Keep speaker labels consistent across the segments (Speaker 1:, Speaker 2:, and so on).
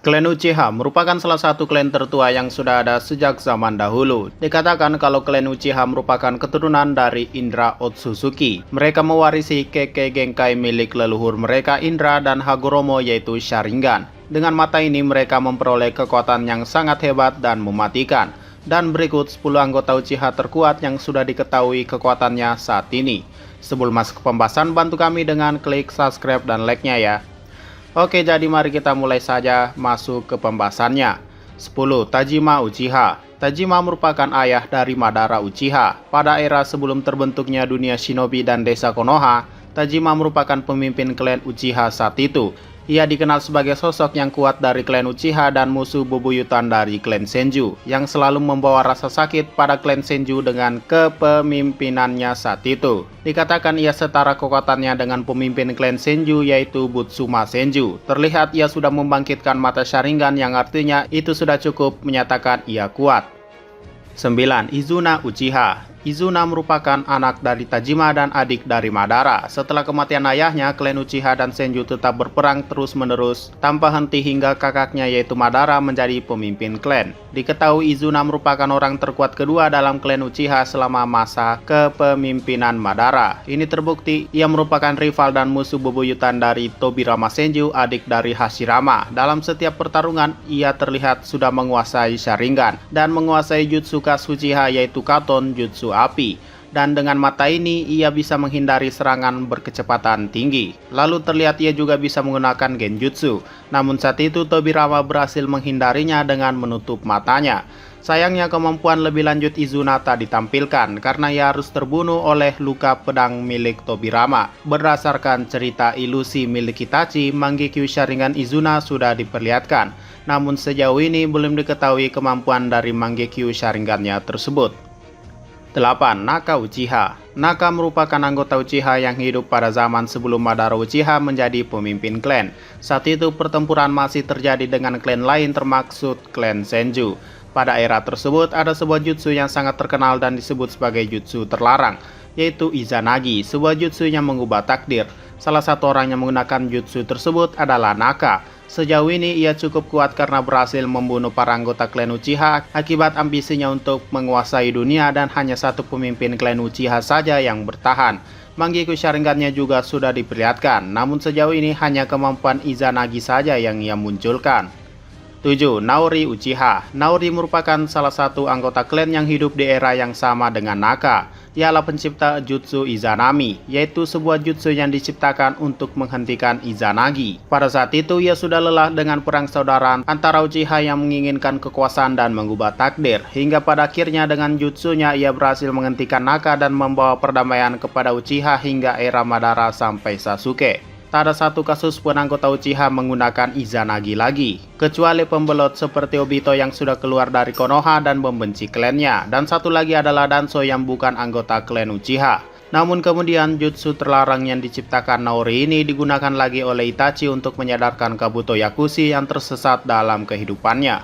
Speaker 1: Klan Uchiha merupakan salah satu klan tertua yang sudah ada sejak zaman dahulu. Dikatakan kalau klan Uchiha merupakan keturunan dari Indra Otsutsuki. Mereka mewarisi Kekkei Genkai milik leluhur mereka Indra dan Hagoromo yaitu Sharingan. Dengan mata ini mereka memperoleh kekuatan yang sangat hebat dan mematikan. Dan berikut 10 anggota Uchiha terkuat yang sudah diketahui kekuatannya saat ini. Sebelum masuk ke pembahasan, bantu kami dengan klik subscribe dan like-nya ya. Oke, jadi mari kita mulai saja masuk ke pembahasannya. 10. Tajima Uchiha. Tajima merupakan ayah dari Madara Uchiha. Pada era sebelum terbentuknya dunia shinobi dan desa Konoha, Tajima merupakan pemimpin klan Uchiha saat itu. Ia dikenal sebagai sosok yang kuat dari klan Uchiha dan musuh bebuyutan dari klan Senju, yang selalu membawa rasa sakit pada klan Senju dengan kepemimpinannya saat itu. Dikatakan ia setara kekuatannya dengan pemimpin klan Senju yaitu Butsuma Senju. Terlihat ia sudah membangkitkan mata Sharingan yang artinya itu sudah cukup menyatakan ia kuat. 9. Izuna Uchiha. Izuna merupakan anak dari Tajima dan adik dari Madara. Setelah kematian ayahnya, klan Uchiha dan Senju tetap berperang terus-menerus tanpa henti hingga kakaknya yaitu Madara menjadi pemimpin klan. Diketahui Izuna merupakan orang terkuat kedua dalam klan Uchiha selama masa kepemimpinan Madara. Ini terbukti ia merupakan rival dan musuh bebuyutan dari Tobirama Senju, adik dari Hashirama. Dalam setiap pertarungan, ia terlihat sudah menguasai Sharingan dan menguasai jutsu khas Uchiha yaitu Katon Jutsu Api, dan dengan mata ini ia bisa menghindari serangan berkecepatan tinggi. Lalu terlihat ia juga bisa menggunakan genjutsu, namun saat itu Tobirama berhasil menghindarinya dengan menutup matanya. Sayangnya kemampuan lebih lanjut Izuna tak ditampilkan karena ia harus terbunuh oleh luka pedang milik Tobirama. Berdasarkan cerita ilusi milik Itachi, Mangekyo Sharingan Izuna sudah diperlihatkan, namun sejauh ini belum diketahui kemampuan dari Mangekyo Sharingannya tersebut. 8. Naka Uchiha. Naka merupakan anggota Uchiha yang hidup pada zaman sebelum Madara Uchiha menjadi pemimpin klan. Saat itu pertempuran masih terjadi dengan klan lain termaksud klan Senju. Pada era tersebut ada sebuah jutsu yang sangat terkenal dan disebut sebagai jutsu terlarang, yaitu Izanagi, sebuah jutsu yang mengubah takdir. Salah satu orang yang menggunakan jutsu tersebut adalah Naka. Sejauh ini ia cukup kuat karena berhasil membunuh para anggota klan Uchiha akibat ambisinya untuk menguasai dunia dan hanya satu pemimpin klan Uchiha saja yang bertahan. Mangekyo Sharingannya juga sudah diperlihatkan, namun sejauh ini hanya kemampuan Izanagi saja yang ia munculkan. 7. Naori Uchiha. Naori merupakan salah satu anggota klan yang hidup di era yang sama dengan Naka. Ialah pencipta jutsu Izanami, yaitu sebuah jutsu yang diciptakan untuk menghentikan Izanagi. Pada saat itu ia sudah lelah dengan perang saudara antara Uchiha yang menginginkan kekuasaan dan mengubah takdir, hingga pada akhirnya dengan jutsunya ia berhasil menghentikan Naka dan membawa perdamaian kepada Uchiha hingga era Madara sampai Sasuke. Tak ada satu kasus pun anggota Uchiha menggunakan Izanagi lagi, kecuali pembelot seperti Obito yang sudah keluar dari Konoha dan membenci klannya, dan satu lagi adalah Danzo yang bukan anggota klan Uchiha. Namun kemudian jutsu terlarang yang diciptakan Naori ini digunakan lagi oleh Itachi untuk menyadarkan Kabuto Yakushi yang tersesat dalam kehidupannya.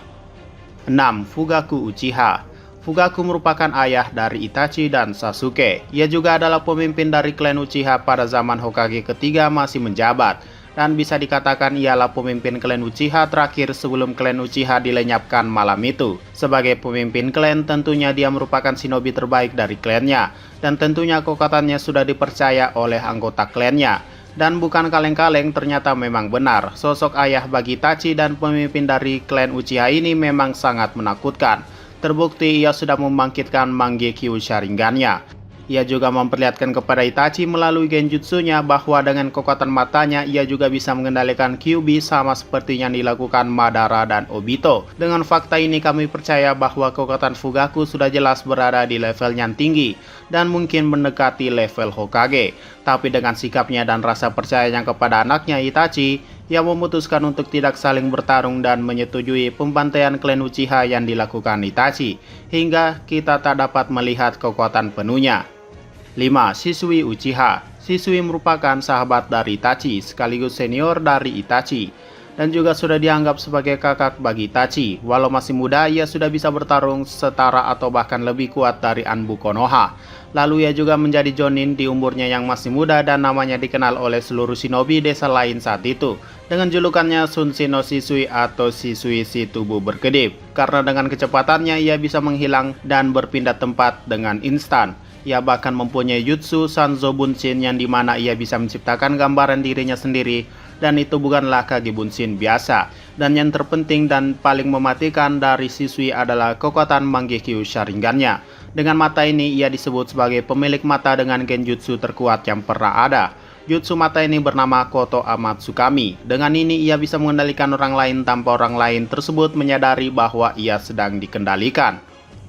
Speaker 1: 6. Fugaku Uchiha. Fugaku merupakan ayah dari Itachi dan Sasuke. Ia juga adalah pemimpin dari klan Uchiha pada zaman Hokage ketiga masih menjabat, dan bisa dikatakan ialah pemimpin klan Uchiha terakhir sebelum klan Uchiha dilenyapkan malam itu. Sebagai pemimpin klan, tentunya dia merupakan shinobi terbaik dari klannya, dan tentunya kekuatannya sudah dipercaya oleh anggota klannya. Dan bukan kaleng-kaleng, ternyata memang benar, sosok ayah bagi Itachi dan pemimpin dari klan Uchiha ini memang sangat menakutkan. Terbukti ia sudah membangkitkan Mangekyo Sharingannya. Ia juga memperlihatkan kepada Itachi melalui genjutsunya bahwa dengan kekuatan matanya ia juga bisa mengendalikan Kyuubi sama seperti yang dilakukan Madara dan Obito. Dengan fakta ini kami percaya bahwa kekuatan Fugaku sudah jelas berada di level yang tinggi dan mungkin mendekati level Hokage. Tapi dengan sikapnya dan rasa percayanya kepada anaknya Itachi, ia memutuskan untuk tidak saling bertarung dan menyetujui pembantaian klan Uchiha yang dilakukan Itachi, hingga kita tak dapat melihat kekuatan penuhnya. 5. Shisui Uchiha. Shisui merupakan sahabat dari Itachi sekaligus senior dari Itachi. dan juga sudah dianggap sebagai kakak bagi Itachi. Walau masih muda, ia sudah bisa bertarung setara atau bahkan lebih kuat dari Anbu Konoha. Lalu ia juga menjadi Jonin di umurnya yang masih muda dan namanya dikenal oleh seluruh shinobi desa lain saat itu dengan julukannya Sunshin no Shisui atau Shisui si tubuh berkedip. Karena dengan kecepatannya ia bisa menghilang dan berpindah tempat dengan instan. Ia bahkan mempunyai jutsu Sanzo Bunshin yang dimana ia bisa menciptakan gambaran dirinya sendiri, dan itu bukanlah Kage Bunshin biasa. Dan yang terpenting dan paling mematikan dari Shisui adalah kekuatan Mangekyo Sharingannya. Dengan mata ini ia disebut sebagai pemilik mata dengan genjutsu terkuat yang pernah ada. Jutsu mata ini bernama Koto Amatsukami. Dengan ini ia bisa mengendalikan orang lain tanpa orang lain tersebut menyadari bahwa ia sedang dikendalikan.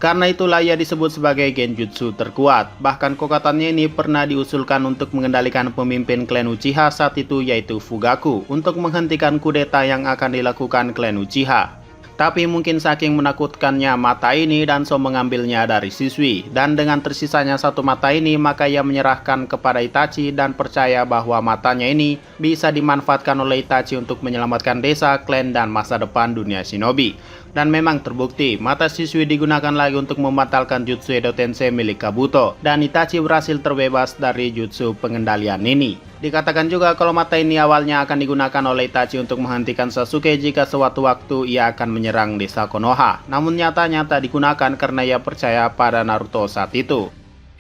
Speaker 1: Karena itulah ia disebut sebagai genjutsu terkuat. Bahkan kekuatannya ini pernah diusulkan untuk mengendalikan pemimpin klan Uchiha saat itu, yaitu Fugaku, untuk menghentikan kudeta yang akan dilakukan klan Uchiha. Tapi mungkin saking menakutkannya mata ini, Danzo mengambilnya dari Shisui. Dan dengan tersisanya satu mata ini, maka ia menyerahkan kepada Itachi dan percaya bahwa matanya ini bisa dimanfaatkan oleh Itachi untuk menyelamatkan desa, klan, dan masa depan dunia shinobi. Dan memang terbukti, mata Shisui digunakan lagi untuk membatalkan jutsu Edo Tensei milik Kabuto. Dan Itachi berhasil terbebas dari jutsu pengendalian ini. Dikatakan juga kalau mata ini awalnya akan digunakan oleh Itachi untuk menghentikan Sasuke jika sewaktu waktu ia akan menyerang desa Konoha. Namun nyatanya tak digunakan karena ia percaya pada Naruto saat itu.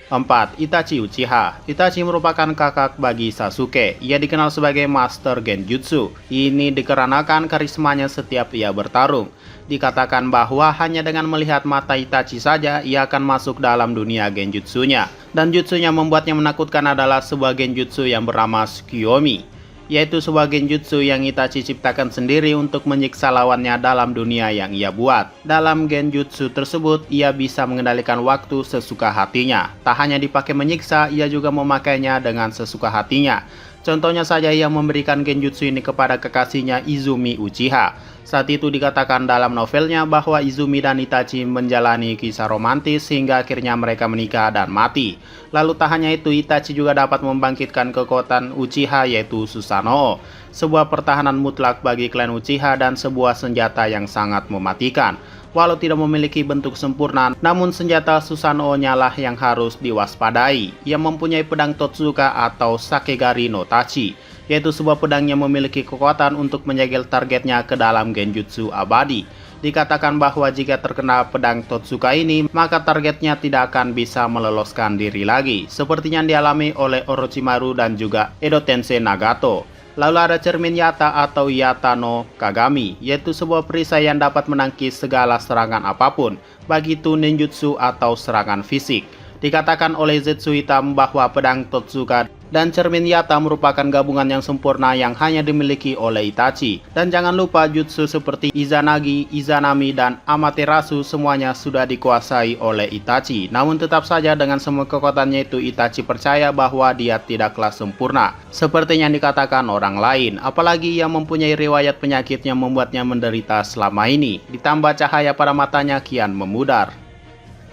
Speaker 1: 4. Itachi Uchiha. Itachi merupakan kakak bagi Sasuke. Ia dikenal sebagai Master Genjutsu. Ini dikarenakan karismanya setiap ia bertarung. Dikatakan bahwa hanya dengan melihat mata Itachi saja, ia akan masuk dalam dunia genjutsunya. Dan jutsunya membuatnya menakutkan adalah sebuah genjutsu yang bernama Tsukiyomi, yaitu sebuah genjutsu yang Itachi ciptakan sendiri untuk menyiksa lawannya dalam dunia yang ia buat. Dalam genjutsu tersebut, ia bisa mengendalikan waktu sesuka hatinya. Tak hanya dipakai menyiksa, ia juga memakainya dengan sesuka hatinya. Contohnya saja ia memberikan genjutsu ini kepada kekasihnya Izumi Uchiha. Saat itu dikatakan dalam novelnya bahwa Izumi dan Itachi menjalani kisah romantis hingga akhirnya mereka menikah dan mati. Lalu tak hanya itu, Itachi juga dapat membangkitkan kekuatan Uchiha yaitu Susanoo, sebuah pertahanan mutlak bagi klan Uchiha dan sebuah senjata yang sangat mematikan. Walau tidak memiliki bentuk sempurna, namun senjata Susanoo-nya lah yang harus diwaspadai. Ia mempunyai pedang Totsuka atau Sakegari no Tachi, yaitu sebuah pedang yang memiliki kekuatan untuk menyegel targetnya ke dalam genjutsu abadi. Dikatakan bahwa jika terkena pedang Totsuka ini, maka targetnya tidak akan bisa meloloskan diri lagi, seperti yang dialami oleh Orochimaru dan juga Edo Tensei Nagato. Lalu ada cermin Yata atau Yata no Kagami, yaitu sebuah perisai yang dapat menangkis segala serangan apapun, baik itu ninjutsu atau serangan fisik. Dikatakan oleh Zetsu Hitam bahwa pedang Totsuka dan cermin Yata merupakan gabungan yang sempurna yang hanya dimiliki oleh Itachi. Dan jangan lupa jutsu seperti Izanagi, Izanami, dan Amaterasu semuanya sudah dikuasai oleh Itachi. Namun tetap saja dengan semua kekuatannya itu, Itachi percaya bahwa dia tidaklah sempurna seperti yang dikatakan orang lain. Apalagi ia mempunyai riwayat penyakit yang membuatnya menderita selama ini. Ditambah cahaya pada matanya kian memudar.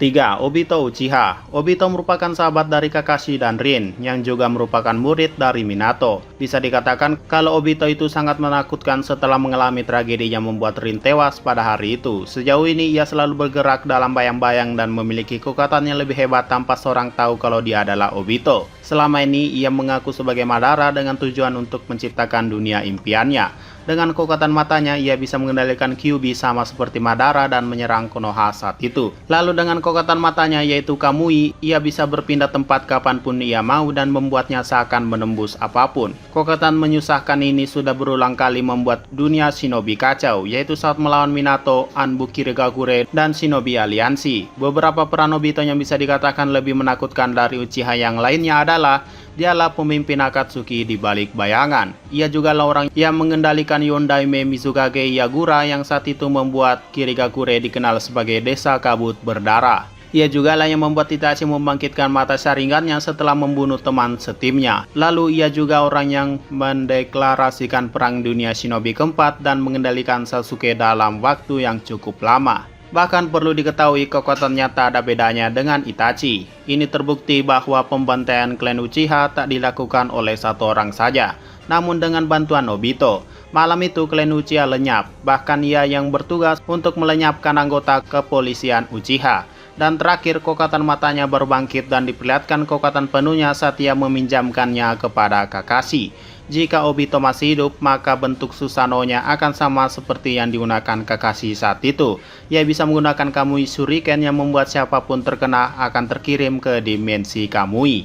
Speaker 1: 3. Obito Uchiha. Obito merupakan sahabat dari Kakashi dan Rin, yang juga merupakan murid dari Minato. Bisa dikatakan kalau Obito itu sangat menakutkan setelah mengalami tragedi yang membuat Rin tewas pada hari itu. Sejauh ini ia selalu bergerak dalam bayang-bayang dan memiliki kekuatan yang lebih hebat tanpa seorang tahu kalau dia adalah Obito. Selama ini ia mengaku sebagai Madara dengan tujuan untuk menciptakan dunia impiannya. Dengan kekuatan matanya, ia bisa mengendalikan Kyuubi sama seperti Madara dan menyerang Konoha saat itu. Lalu dengan kekuatan matanya yaitu Kamui, ia bisa berpindah tempat kapanpun ia mau dan membuatnya seakan menembus apapun. Kekuatan menyusahkan ini sudah berulang kali membuat dunia shinobi kacau, yaitu saat melawan Minato, Anbu Kirigakure, dan shinobi aliansi. Beberapa peran Obito yang bisa dikatakan lebih menakutkan dari Uchiha yang lainnya adalah dialah pemimpin Akatsuki di balik bayangan. Ia juga orang yang mengendalikan Yondaime Mizukage Yagura yang saat itu membuat Kirigakure dikenal sebagai desa kabut berdarah. Ia juga lah yang membuat Itachi membangkitkan mata Sharingannya setelah membunuh teman setimnya. Lalu ia juga orang yang mendeklarasikan perang dunia shinobi keempat dan mengendalikan Sasuke dalam waktu yang cukup lama. Bahkan perlu diketahui kekuatannya tak ada bedanya dengan Itachi. Ini terbukti bahwa pembantaian klan Uchiha tak dilakukan oleh satu orang saja, namun dengan bantuan Obito. Malam itu klan Uchiha lenyap, bahkan ia yang bertugas untuk melenyapkan anggota kepolisian Uchiha. Dan terakhir kekuatan matanya baru bangkit dan diperlihatkan kekuatan penuhnya saat ia meminjamkannya kepada Kakashi. Jika Obito masih hidup, maka bentuk Susanoo-nya akan sama seperti yang digunakan Kakashi saat itu. Ia bisa menggunakan Kamui Shuriken yang membuat siapapun terkena akan terkirim ke dimensi Kamui.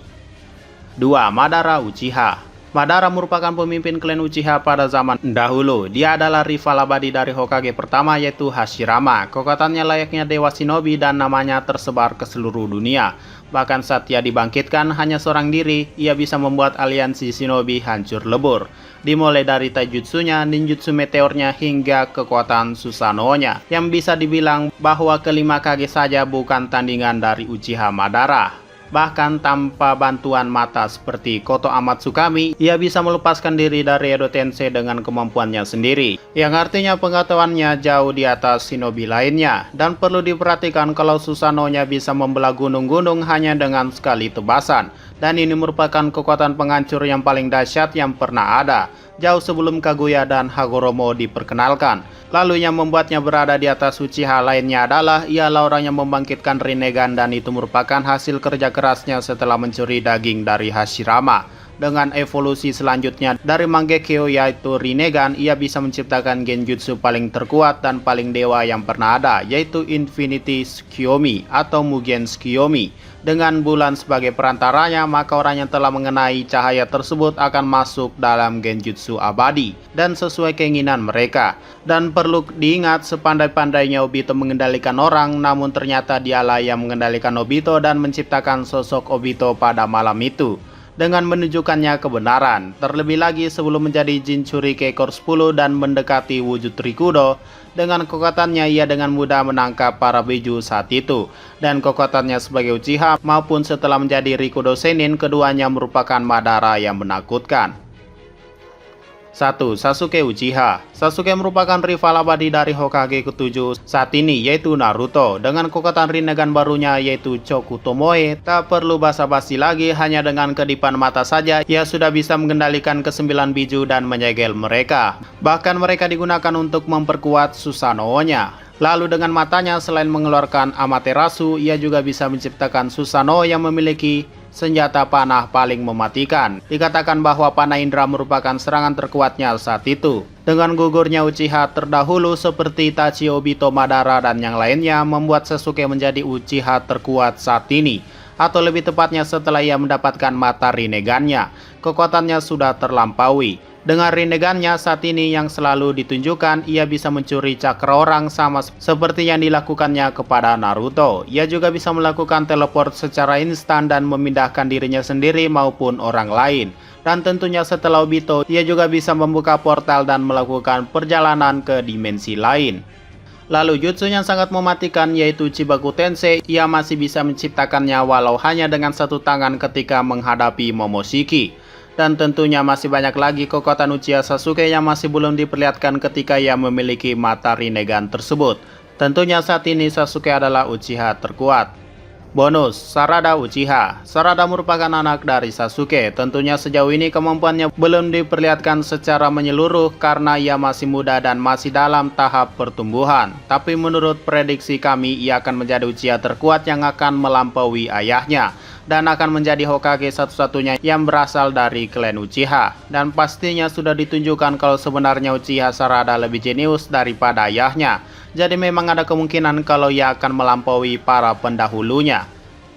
Speaker 1: 2. Madara Uchiha. Madara merupakan pemimpin klan Uchiha pada zaman dahulu. Dia adalah rival abadi dari Hokage pertama yaitu Hashirama. Kekuatannya layaknya dewa shinobi dan namanya tersebar ke seluruh dunia. Bahkan saat ia dibangkitkan hanya seorang diri, ia bisa membuat aliansi shinobi hancur lebur. Dimulai dari taijutsunya, ninjutsu meteornya hingga kekuatan Susanoo-nya. Yang bisa dibilang bahwa kelima Kage saja bukan tandingan dari Uchiha Madara. Bahkan tanpa bantuan mata seperti Koto Amatsukami, ia bisa melepaskan diri dari Edo Tensei dengan kemampuannya sendiri, yang artinya pengetahuannya jauh di atas shinobi lainnya. Dan perlu diperhatikan kalau Susanoo-nya bisa membelah gunung-gunung hanya dengan sekali tebasan. Dan ini merupakan kekuatan penghancur yang paling dahsyat yang pernah ada, jauh sebelum Kaguya dan Hagoromo diperkenalkan. Lalu yang membuatnya berada di atas Uchiha lainnya adalah ialah orang yang membangkitkan Rinnegan, dan itu merupakan hasil kerja kerasnya setelah mencuri daging dari Hashirama. Dengan evolusi selanjutnya dari Mangekyo yaitu Rinnegan, ia bisa menciptakan genjutsu paling terkuat dan paling dewa yang pernah ada, yaitu Infinity Tsukiyomi atau Mugen Tsukiyomi. Dengan bulan sebagai perantaranya, maka orang yang telah mengenai cahaya tersebut akan masuk dalam genjutsu abadi dan sesuai keinginan mereka. Dan perlu diingat, sepandai-pandainya Obito mengendalikan orang, namun ternyata dialah yang mengendalikan Obito dan menciptakan sosok Obito pada malam itu dengan menunjukkannya kebenaran. Terlebih lagi sebelum menjadi Jinchuriki ekor 10 dan mendekati wujud Rikudo, dengan kekuatannya ia dengan mudah menangkap para biju saat itu. Dan kekuatannya sebagai Uchiha maupun setelah menjadi Rikudo Sennin, keduanya merupakan Madara yang menakutkan. 1. Sasuke Uchiha. Sasuke merupakan rival abadi dari Hokage ke-7 saat ini yaitu Naruto. Dengan kekuatan Rinnegan barunya yaitu Choku Tomoe, tak perlu basa-basi lagi, hanya dengan kedipan mata saja ia sudah bisa mengendalikan ke-9 biju dan menyegel mereka. Bahkan mereka digunakan untuk memperkuat Susanoo-nya. Lalu dengan matanya selain mengeluarkan Amaterasu, ia juga bisa menciptakan Susanoo yang memiliki senjata panah paling mematikan. Dikatakan bahwa panah indra merupakan serangan terkuatnya saat itu. Dengan gugurnya Uchiha terdahulu seperti Itachi, Obito, Madara, dan yang lainnya membuat Sasuke menjadi Uchiha terkuat saat ini. Atau lebih tepatnya setelah ia mendapatkan mata Rinnegan-nya. Kekuatannya sudah terlampaui. Dengan Rinnegan-nya saat ini yang selalu ditunjukkan, ia bisa mencuri cakra orang sama seperti yang dilakukannya kepada Naruto. Ia juga bisa melakukan teleport secara instan dan memindahkan dirinya sendiri maupun orang lain. Dan tentunya setelah Obito, ia juga bisa membuka portal dan melakukan perjalanan ke dimensi lain. Lalu jutsu yang sangat mematikan yaitu Chibaku Tensei, ia masih bisa menciptakannya walau hanya dengan satu tangan ketika menghadapi Momoshiki. Dan tentunya masih banyak lagi kekuatan Uchiha Sasuke yang masih belum diperlihatkan ketika ia memiliki mata Rinnegan tersebut. Tentunya saat ini Sasuke adalah Uchiha terkuat. Bonus, Sarada Uchiha. Sarada merupakan anak dari Sasuke. Tentunya sejauh ini kemampuannya belum diperlihatkan secara menyeluruh karena ia masih muda dan masih dalam tahap pertumbuhan. Tapi menurut prediksi kami, ia akan menjadi Uchiha terkuat yang akan melampaui ayahnya dan akan menjadi Hokage satu-satunya yang berasal dari klan Uchiha. Dan pastinya sudah ditunjukkan kalau sebenarnya Uchiha Sarada lebih jenius daripada ayahnya. Jadi memang ada kemungkinan kalau ia akan melampaui para pendahulunya.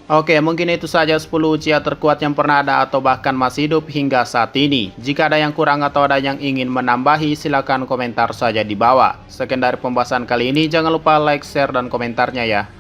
Speaker 1: Oke, mungkin itu saja 10 Uchiha terkuat yang pernah ada atau bahkan masih hidup hingga saat ini. Jika ada yang kurang atau ada yang ingin menambahi, silakan komentar saja di bawah. Sekian dari pembahasan kali ini, jangan lupa like, share, dan komentarnya ya.